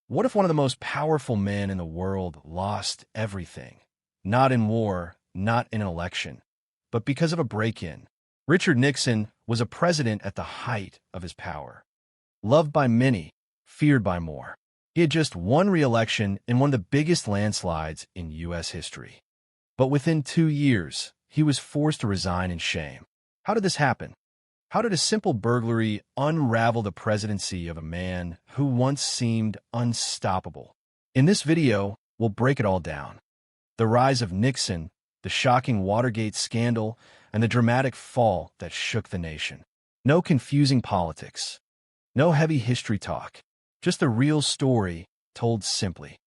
What if one of the most powerful men in the world lost everything? Not in war, not in an election, but because of a break-in. Richard Nixon was a president at the height of his power. Loved by many, feared by more. He had just won re-election in one of the biggest landslides in U.S. history. But within 2 years, he was forced to resign in shame. How did this happen? How did a simple burglary unravel the presidency of a man who once seemed unstoppable? In this video, we'll break it all down. The rise of Nixon, the shocking Watergate scandal, and the dramatic fall that shook the nation. No confusing politics. No heavy history talk. Just the real story told simply.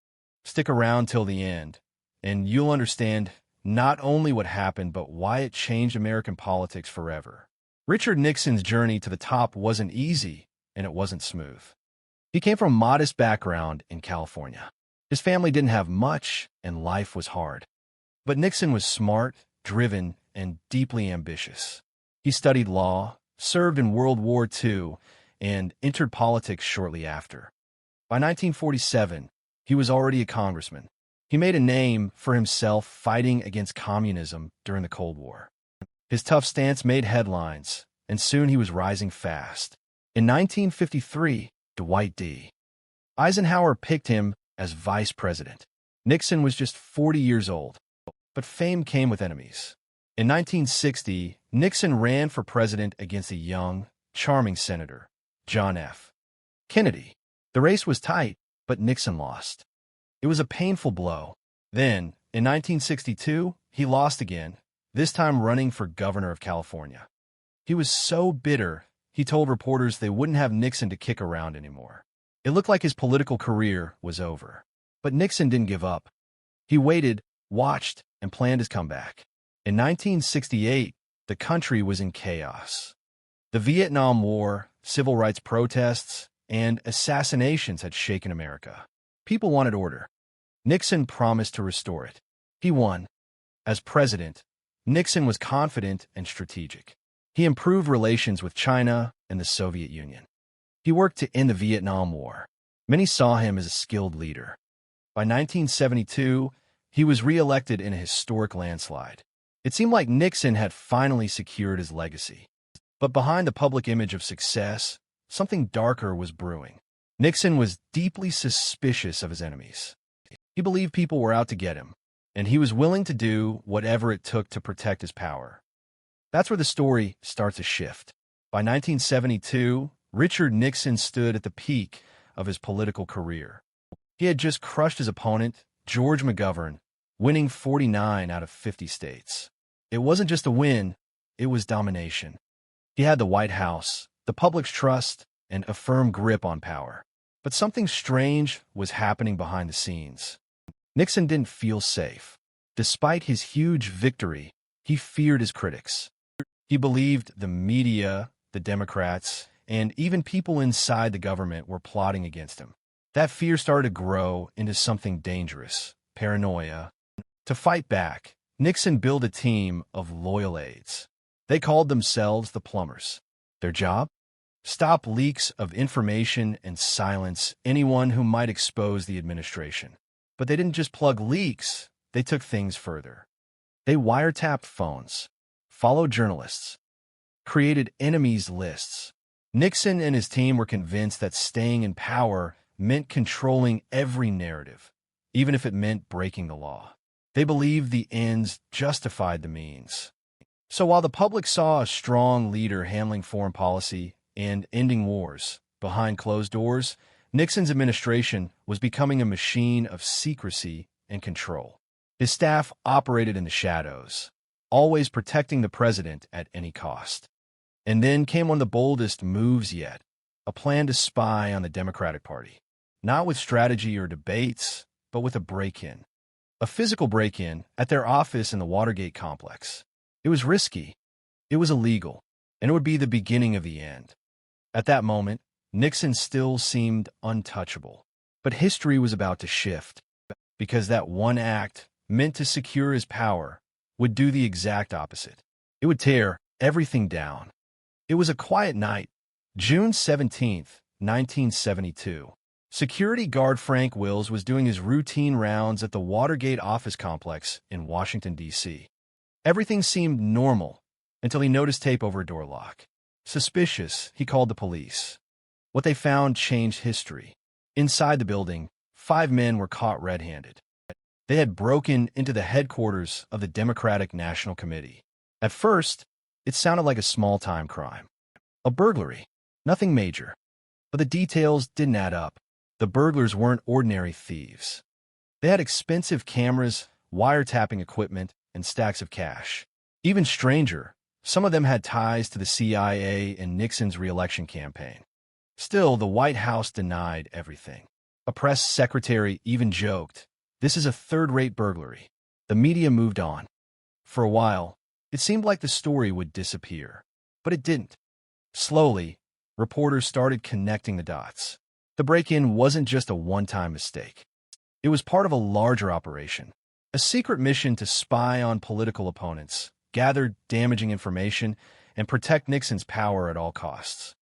Stick around till the end, and you'll understand not only what happened, but why it changed American politics forever. Richard Nixon's journey to the top wasn't easy, and it wasn't smooth. He came from a modest background in California. His family didn't have much, and life was hard. But Nixon was smart, driven, and deeply ambitious. He studied law, served in World War II, and entered politics shortly after. By 1947, he was already a congressman. He made a name for himself fighting against communism during the Cold War. His tough stance made headlines, and soon he was rising fast. In 1953, Dwight D. Eisenhower picked him as vice president. Nixon was just 40 years old, but fame came with enemies. In 1960, Nixon ran for president against a young, charming senator, John F. Kennedy. The race was tight, but Nixon lost. It was a painful blow. Then, in 1962, he lost again, this time running for governor of California. He was so bitter, he told reporters they wouldn't have Nixon to kick around anymore. It looked like his political career was over. But Nixon didn't give up. He waited, watched, and planned his comeback. In 1968, the country was in chaos. The Vietnam War, civil rights protests, and assassinations had shaken America. People wanted order. Nixon promised to restore it. He won. As president, Nixon was confident and strategic. He improved relations with China and the Soviet Union. He worked to end the Vietnam War. Many saw him as a skilled leader. By 1972, he was re-elected in a historic landslide. It seemed like Nixon had finally secured his legacy. But behind the public image of success, something darker was brewing. Nixon was deeply suspicious of his enemies. He believed people were out to get him, and he was willing to do whatever it took to protect his power. That's where the story starts to shift. By 1972, Richard Nixon stood at the peak of his political career. He had just crushed his opponent, George McGovern, winning 49 out of 50 states. It wasn't just a win, it was domination. He had the White House, the public's trust, and a firm grip on power. But something strange was happening behind the scenes. Nixon didn't feel safe. Despite his huge victory, he feared his critics. He believed the media, the Democrats, and even people inside the government were plotting against him. That fear started to grow into something dangerous, paranoia. To fight back, Nixon built a team of loyal aides. They called themselves the plumbers. Their job? Stop leaks of information and silence anyone who might expose the administration. But they didn't just plug leaks, they took things further. They wiretapped phones, followed journalists, created enemies lists. Nixon and his team were convinced that staying in power meant controlling every narrative, even if it meant breaking the law. They believed the ends justified the means. So while the public saw a strong leader handling foreign policy and ending wars behind closed doors, Nixon's administration was becoming a machine of secrecy and control. His staff operated in the shadows, always protecting the president at any cost. And then came one of the boldest moves yet, a plan to spy on the Democratic Party. Not with strategy or debates, but with a break-in. A physical break-in at their office in the Watergate complex. It was risky, it was illegal, and it would be the beginning of the end. At that moment, Nixon still seemed untouchable. But history was about to shift, because that one act, meant to secure his power, would do the exact opposite. It would tear everything down. It was a quiet night, June 17th, 1972. Security guard Frank Wills was doing his routine rounds at the Watergate office complex in Washington, D.C. Everything seemed normal until he noticed tape over a door lock. Suspicious, he called the police. What they found changed history. Inside the building, 5 men were caught red-handed. They had broken into the headquarters of the Democratic National Committee. At first, it sounded like a small-time crime. A burglary. Nothing major. But the details didn't add up. The burglars weren't ordinary thieves. They had expensive cameras, wiretapping equipment, and stacks of cash. Even stranger, some of them had ties to the CIA and Nixon's re-election campaign. Still, the White House denied everything. A press secretary even joked, "This is a third-rate burglary." The media moved on. For a while, it seemed like the story would disappear. But it didn't. Slowly, reporters started connecting the dots. The break-in wasn't just a one-time mistake. It was part of a larger operation. A secret mission to spy on political opponents, gather damaging information, and protect Nixon's power at all costs.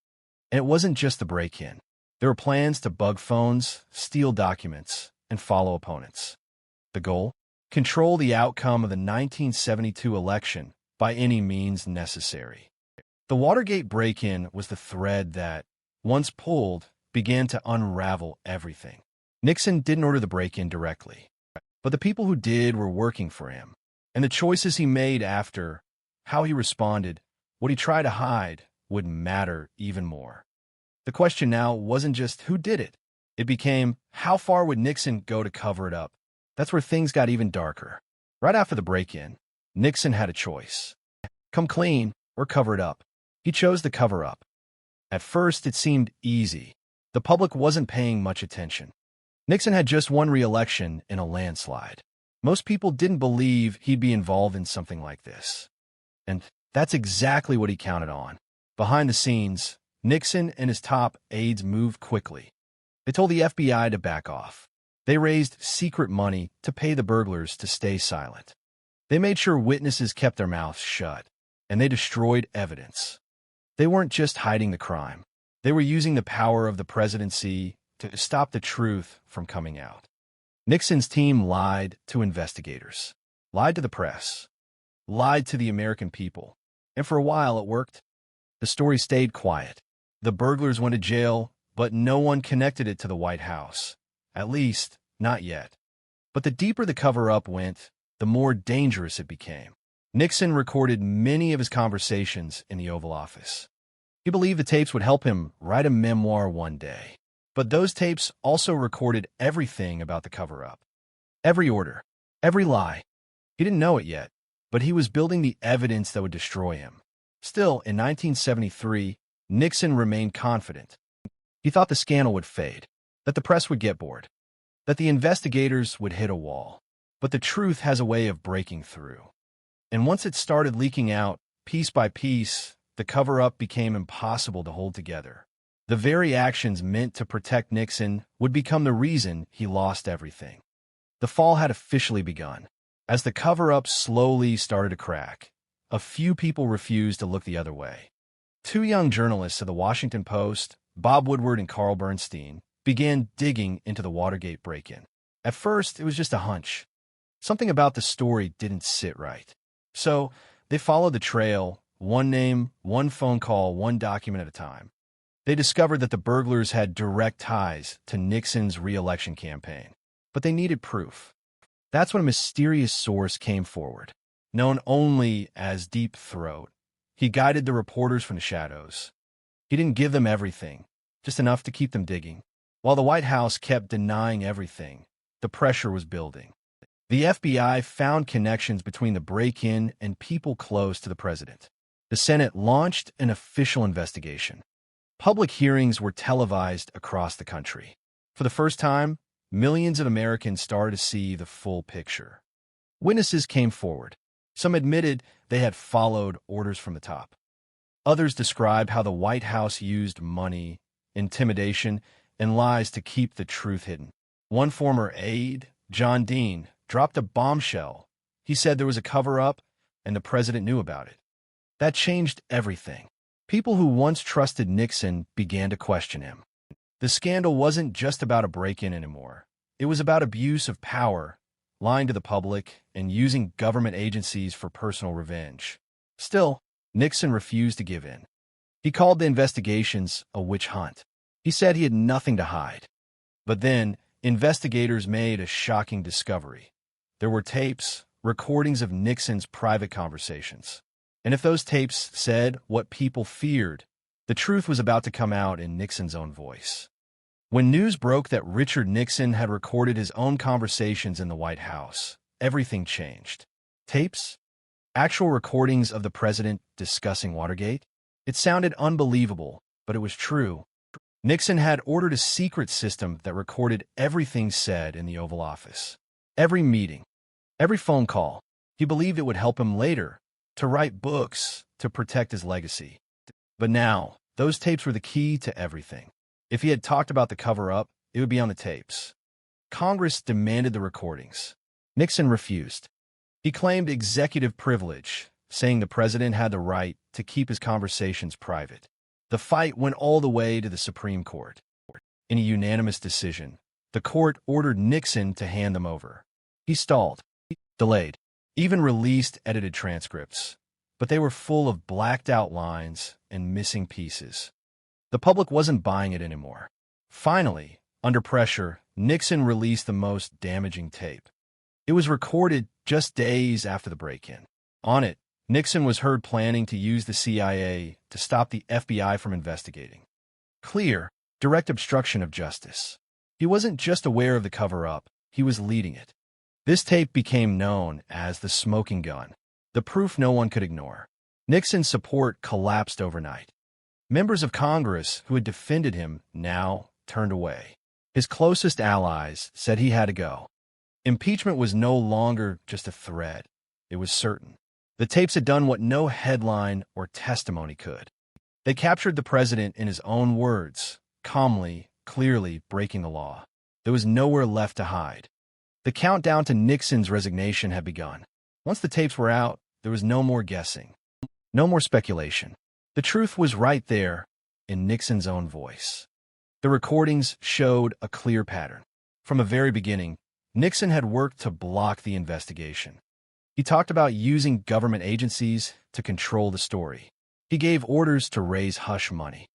And it wasn't just the break-in. There were plans to bug phones, steal documents, and follow opponents. The goal? Control the outcome of the 1972 election by any means necessary. The Watergate break-in was the thread that, once pulled, began to unravel everything. Nixon didn't order the break-in directly, but the people who did were working for him. And the choices he made after, how he responded, what he tried to hide, would matter even more. The question now wasn't just who did it. It became, how far would Nixon go to cover it up? That's where things got even darker. Right after the break-in, Nixon had a choice. Come clean or cover it up. He chose to cover up. At first, it seemed easy. The public wasn't paying much attention. Nixon had just won re-election in a landslide. Most people didn't believe he'd be involved in something like this. And that's exactly what he counted on. Behind the scenes, Nixon and his top aides moved quickly. They told the FBI to back off. They raised secret money to pay the burglars to stay silent. They made sure witnesses kept their mouths shut, and they destroyed evidence. They weren't just hiding the crime. They were using the power of the presidency to stop the truth from coming out. Nixon's team lied to investigators, lied to the press, lied to the American people, and for a while it worked. The story stayed quiet. The burglars went to jail, but no one connected it to the White House. At least, not yet. But the deeper the cover-up went, the more dangerous it became. Nixon recorded many of his conversations in the Oval Office. He believed the tapes would help him write a memoir one day. But those tapes also recorded everything about the cover-up. Every order, every lie. He didn't know it yet, but he was building the evidence that would destroy him. Still, in 1973, Nixon remained confident. He thought the scandal would fade, that the press would get bored, that the investigators would hit a wall. But the truth has a way of breaking through. And once it started leaking out, piece by piece, the cover-up became impossible to hold together. The very actions meant to protect Nixon would become the reason he lost everything. The fall had officially begun. As the cover-up slowly started to crack, a few people refused to look the other way. 2 young journalists of the Washington Post, Bob Woodward and Carl Bernstein, began digging into the Watergate break-in. At first, it was just a hunch. Something about the story didn't sit right. So, they followed the trail, one name, one phone call, one document at a time. They discovered that the burglars had direct ties to Nixon's re-election campaign, but they needed proof. That's when a mysterious source came forward, known only as Deep Throat. He guided the reporters from the shadows. He didn't give them everything, just enough to keep them digging. While the White House kept denying everything, the pressure was building. The FBI found connections between the break-in and people close to the president. The Senate launched an official investigation. Public hearings were televised across the country. For the first time, millions of Americans started to see the full picture. Witnesses came forward. Some admitted they had followed orders from the top. Others described how the White House used money, intimidation, and lies to keep the truth hidden. One former aide, John Dean, dropped a bombshell. He said there was a cover-up, and the president knew about it. That changed everything. People who once trusted Nixon began to question him. The scandal wasn't just about a break-in anymore. It was about abuse of power, lying to the public, and using government agencies for personal revenge. Still, Nixon refused to give in. He called the investigations a witch hunt. He said he had nothing to hide. But then, investigators made a shocking discovery. There were tapes, recordings of Nixon's private conversations. And if those tapes said what people feared, the truth was about to come out in Nixon's own voice. When news broke that Richard Nixon had recorded his own conversations in the White House, everything changed. Tapes? Actual recordings of the president discussing Watergate? It sounded unbelievable, but it was true. Nixon had ordered a secret system that recorded everything said in the Oval Office. Every meeting, every phone call. He believed it would help him later, to write books, to protect his legacy. But now, those tapes were the key to everything. If he had talked about the cover-up, it would be on the tapes. Congress demanded the recordings. Nixon refused. He claimed executive privilege, saying the president had the right to keep his conversations private. The fight went all the way to the Supreme Court. In a unanimous decision, the court ordered Nixon to hand them over. He stalled, delayed, even released edited transcripts, but they were full of blacked-out lines and missing pieces. The public wasn't buying it anymore. Finally, under pressure, Nixon released the most damaging tape. It was recorded just days after the break-in. On it, Nixon was heard planning to use the CIA to stop the FBI from investigating. Clear, direct obstruction of justice. He wasn't just aware of the cover-up, he was leading it. This tape became known as the smoking gun, the proof no one could ignore. Nixon's support collapsed overnight. Members of Congress who had defended him now turned away. His closest allies said he had to go. Impeachment was no longer just a threat. It was certain. The tapes had done what no headline or testimony could. They captured the president in his own words, calmly, clearly breaking the law. There was nowhere left to hide. The countdown to Nixon's resignation had begun. Once the tapes were out, there was no more guessing, no more speculation. The truth was right there, in Nixon's own voice. The recordings showed a clear pattern. From the very beginning, Nixon had worked to block the investigation. He talked about using government agencies to control the story. He gave orders to raise hush money.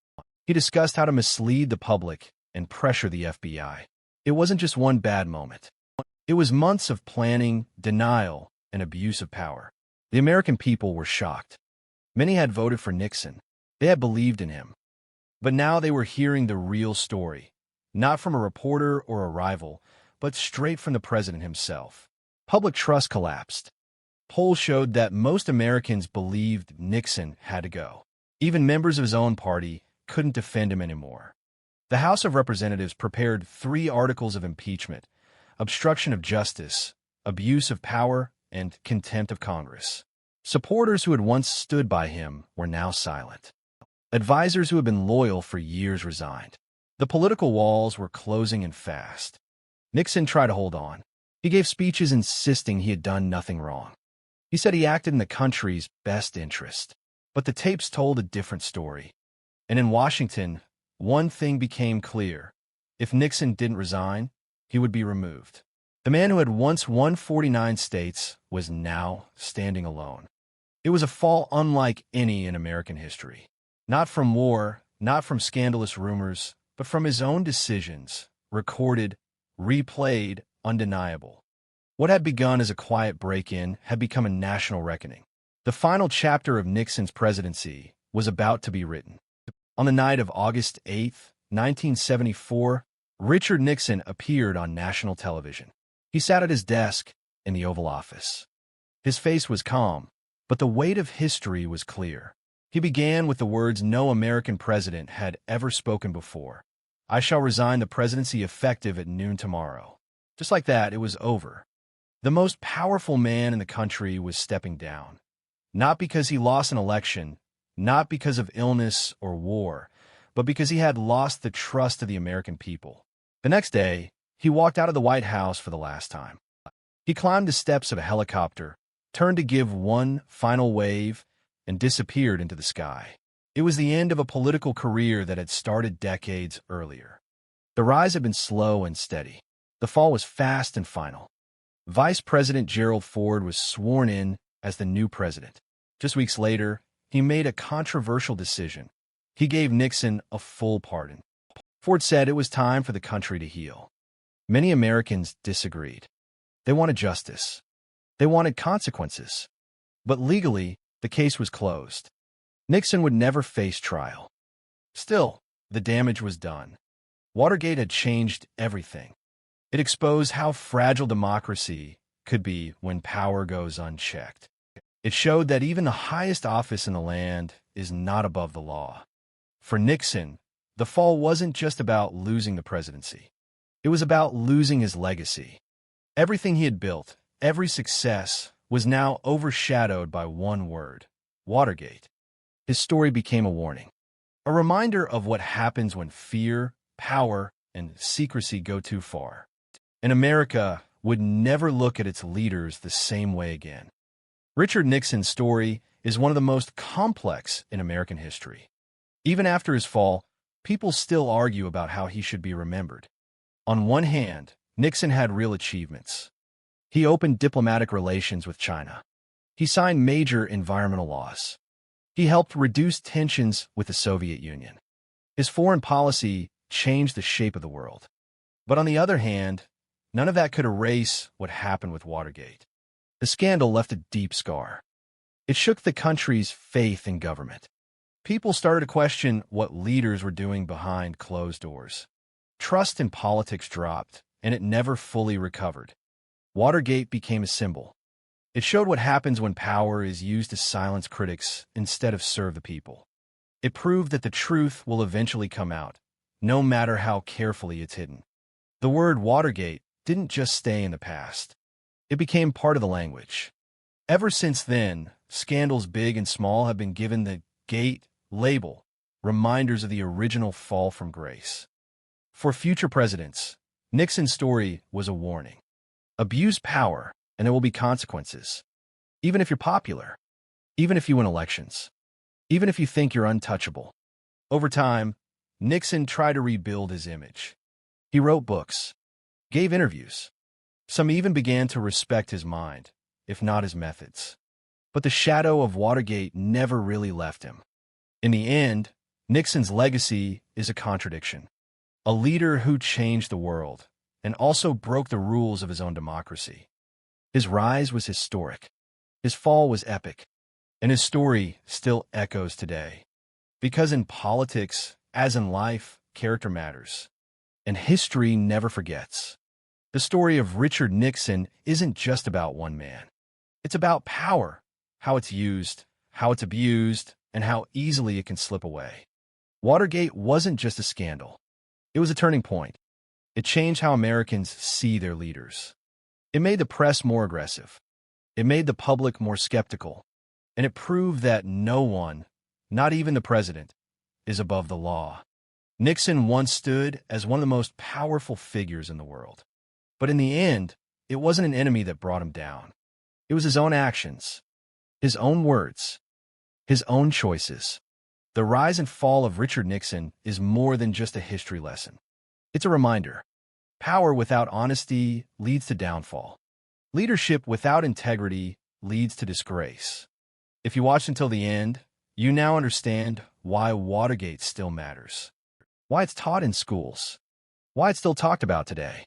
He discussed how to mislead the public and pressure the FBI. It wasn't just one bad moment. It was months of planning, denial, and abuse of power. The American people were shocked. Many had voted for Nixon. They had believed in him. But now they were hearing the real story, not from a reporter or a rival, but straight from the president himself. Public trust collapsed. Polls showed that most Americans believed Nixon had to go. Even members of his own party couldn't defend him anymore. The House of Representatives prepared 3 articles of impeachment: obstruction of justice, abuse of power, and contempt of Congress. Supporters who had once stood by him were now silent. Advisors who had been loyal for years resigned. The political walls were closing in fast. Nixon tried to hold on. He gave speeches insisting he had done nothing wrong. He said he acted in the country's best interest. But the tapes told a different story. And in Washington, one thing became clear. If Nixon didn't resign, he would be removed. The man who had once won 49 states was now standing alone. It was a fall unlike any in American history. Not from war, not from scandalous rumors, but from his own decisions, recorded, replayed, undeniable. What had begun as a quiet break-in had become a national reckoning. The final chapter of Nixon's presidency was about to be written. On the night of August 8, 1974, Richard Nixon appeared on national television. He sat at his desk in the Oval Office. His face was calm, but the weight of history was clear. He began with the words no American president had ever spoken before. "I shall resign the presidency effective at noon tomorrow." Just like that, it was over. The most powerful man in the country was stepping down. Not because he lost an election, not because of illness or war, but because he had lost the trust of the American people. The next day, he walked out of the White House for the last time. He climbed the steps of a helicopter, turned to give one final wave, and disappeared into the sky. It was the end of a political career that had started decades earlier. The rise had been slow and steady. The fall was fast and final. Vice President Gerald Ford was sworn in as the new president. Just weeks later, he made a controversial decision. He gave Nixon a full pardon. Ford said it was time for the country to heal. Many Americans disagreed. They wanted justice. They wanted consequences. But legally, the case was closed. Nixon would never face trial. Still, the damage was done. Watergate had changed everything. It exposed how fragile democracy could be when power goes unchecked. It showed that even the highest office in the land is not above the law. For Nixon, the fall wasn't just about losing the presidency. It was about losing his legacy. Everything he had built, every success, was now overshadowed by one word: Watergate. His story became a warning, a reminder of what happens when fear, power, and secrecy go too far. And America would never look at its leaders the same way again. Richard Nixon's story is one of the most complex in American history. Even after his fall, people still argue about how he should be remembered. On one hand, Nixon had real achievements. He opened diplomatic relations with China. He signed major environmental laws. He helped reduce tensions with the Soviet Union. His foreign policy changed the shape of the world. But on the other hand, none of that could erase what happened with Watergate. The scandal left a deep scar. It shook the country's faith in government. People started to question what leaders were doing behind closed doors. Trust in politics dropped, and it never fully recovered. Watergate became a symbol. It showed what happens when power is used to silence critics instead of serve the people. It proved that the truth will eventually come out, no matter how carefully it's hidden. The word Watergate didn't just stay in the past. It became part of the language. Ever since then, scandals big and small have been given the Gate label, reminders of the original fall from grace. For future presidents, Nixon's story was a warning. Abuse power, and there will be consequences. Even if you're popular, even if you win elections, even if you think you're untouchable. Over time, Nixon tried to rebuild his image. He wrote books, gave interviews. Some even began to respect his mind, if not his methods. But the shadow of Watergate never really left him. In the end, Nixon's legacy is a contradiction. A leader who changed the world and also broke the rules of his own democracy. His rise was historic. His fall was epic. And his story still echoes today. Because in politics, as in life, character matters. And history never forgets. The story of Richard Nixon isn't just about one man. It's about power, how it's used, how it's abused, and how easily it can slip away. Watergate wasn't just a scandal. It was a turning point. It changed how Americans see their leaders. It made the press more aggressive. It made the public more skeptical. And it proved that no one, not even the president, is above the law. Nixon once stood as one of the most powerful figures in the world. But in the end, it wasn't an enemy that brought him down. It was his own actions, his own words, his own choices. The rise and fall of Richard Nixon is more than just a history lesson. It's a reminder. Power without honesty leads to downfall. Leadership without integrity leads to disgrace. If you watched until the end, you now understand why Watergate still matters, why it's taught in schools, why it's still talked about today.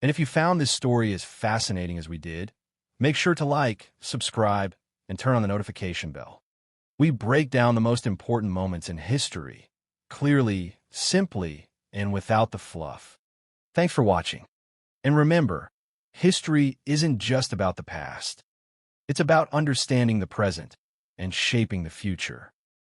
And if you found this story as fascinating as we did, make sure to like, subscribe, and turn on the notification bell. We break down the most important moments in history, clearly, simply, and without the fluff. Thanks for watching. And remember, history isn't just about the past. It's about understanding the present and shaping the future.